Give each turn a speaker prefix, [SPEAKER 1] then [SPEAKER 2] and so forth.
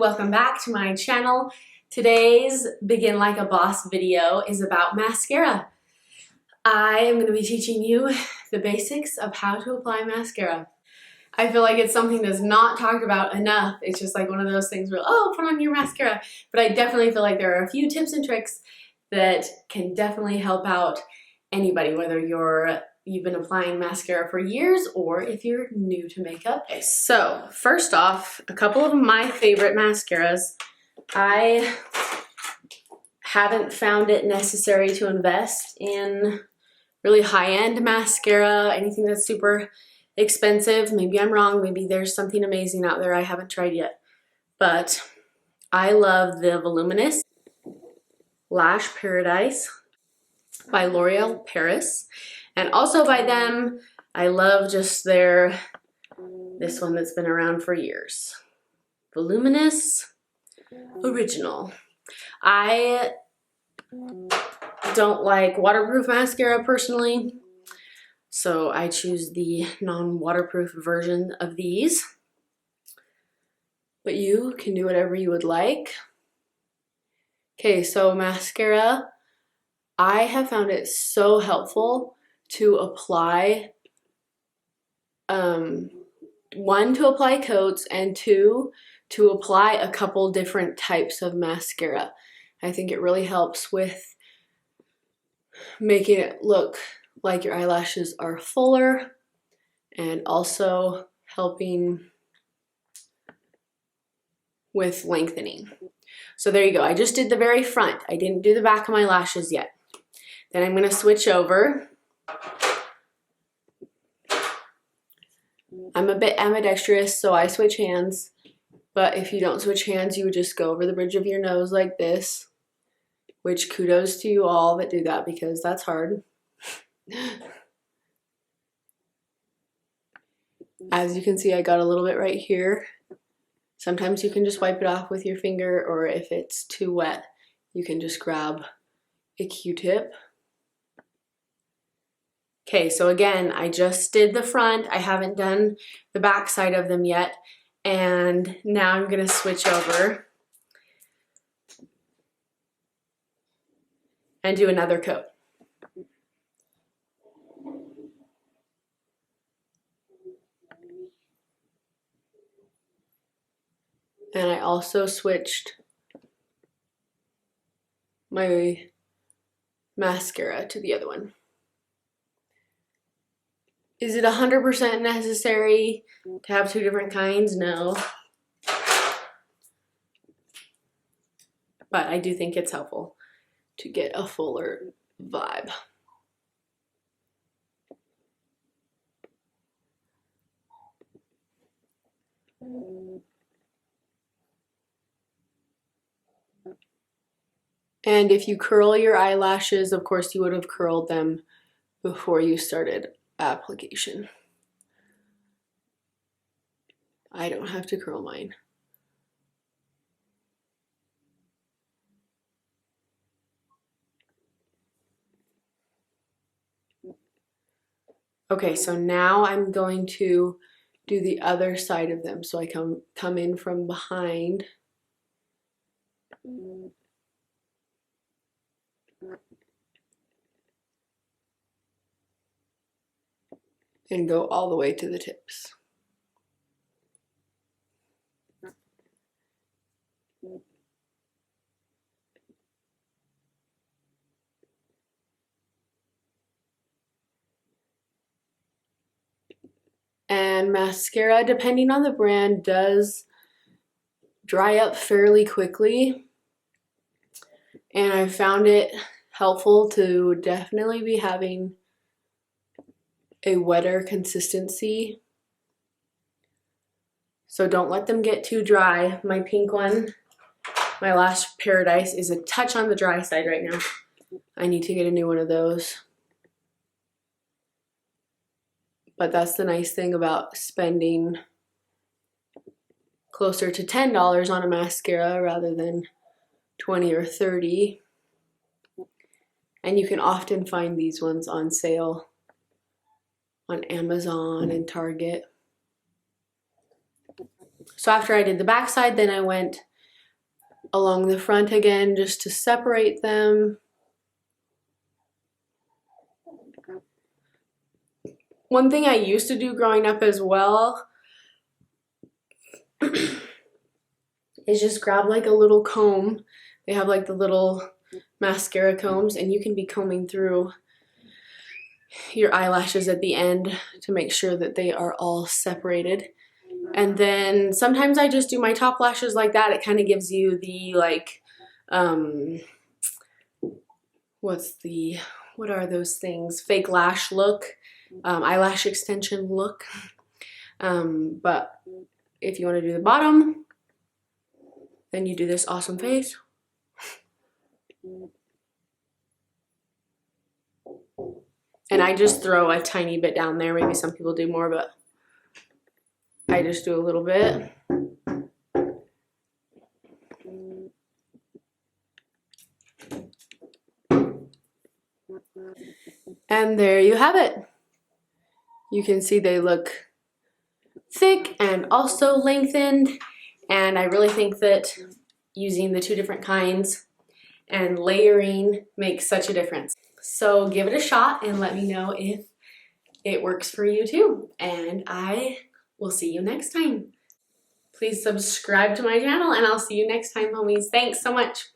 [SPEAKER 1] welcome back to my channel. Today's Begin Like a Boss video is about mascara. I am going to be teaching you the basics of how to apply mascara. I feel like it's something that's not talked about enough. It's just like one of those things where, oh, put on your mascara. But I definitely feel like there are a few tips and tricks that can definitely help out anybody, whether you've been applying mascara for years or if you're new to makeup. Okay, so first off, a couple of my favorite mascaras. I haven't found it necessary to invest in really high-end mascara, anything that's super expensive. Maybe I'm wrong, maybe there's something amazing out there I haven't tried yet. But I love the Voluminous Lash Paradise by L'Oreal Paris. And also by them, I love just this one that's been around for years. Voluminous Original. I don't like waterproof mascara personally, so I choose the non-waterproof version of these. But you can do whatever you would like. Okay, so mascara, I have found it so helpful to apply, one, to apply coats, and two, to apply a couple different types of mascara. I think it really helps with making it look like your eyelashes are fuller and also helping with lengthening. So there you go. I just did the very front. I didn't do the back of my lashes yet. Then I'm going to switch over. I'm a bit ambidextrous, so I switch hands. But if you don't switch hands, you would just go over the bridge of your nose like this. Which kudos to you all that do that, because that's hard. As you can see, I got a little bit right here. Sometimes you can just wipe it off with your finger, or if it's too wet, you can just grab a Q-tip. Okay, so again, I just did the front. I haven't done the back side of them yet. And now I'm gonna switch over and do another coat. And I also switched my mascara to the other one. Is it 100% necessary to have two different kinds? No. But I do think it's helpful to get a fuller vibe. And if you curl your eyelashes, of course you would have curled them before you started application. I don't have to curl mine. Okay, so now I'm going to do the other side of them. So I come in from behind. And go all the way to the tips. And mascara, depending on the brand, does dry up fairly quickly. And I found it helpful to definitely be having a wetter consistency. So don't let them get too dry. My pink one, my Lash Paradise, is a touch on the dry side right now. I need to get a new one of those. But that's the nice thing about spending closer to $10 on a mascara rather than 20 or 30. And you can often find these ones on sale on Amazon and Target. So after I did the back side, then I went along the front again just to separate them. One thing I used to do growing up as well is just grab like a little comb. They have like the little mascara combs, and you can be combing through your eyelashes at the end to make sure that they are all separated. And then sometimes I just do my top lashes like that. It kind of gives you the like, what are those things? Fake lash look, eyelash extension look. But if you want to do the bottom, then you do this awesome face. And I just throw a tiny bit down there. Maybe some people do more, but I just do a little bit. And there you have it. You can see they look thick and also lengthened. And I really think that using the two different kinds and layering makes such a difference. So give it a shot and let me know if it works for you too. And I will see you next time. Please subscribe to my channel and I'll see you next time, homies. Thanks so much.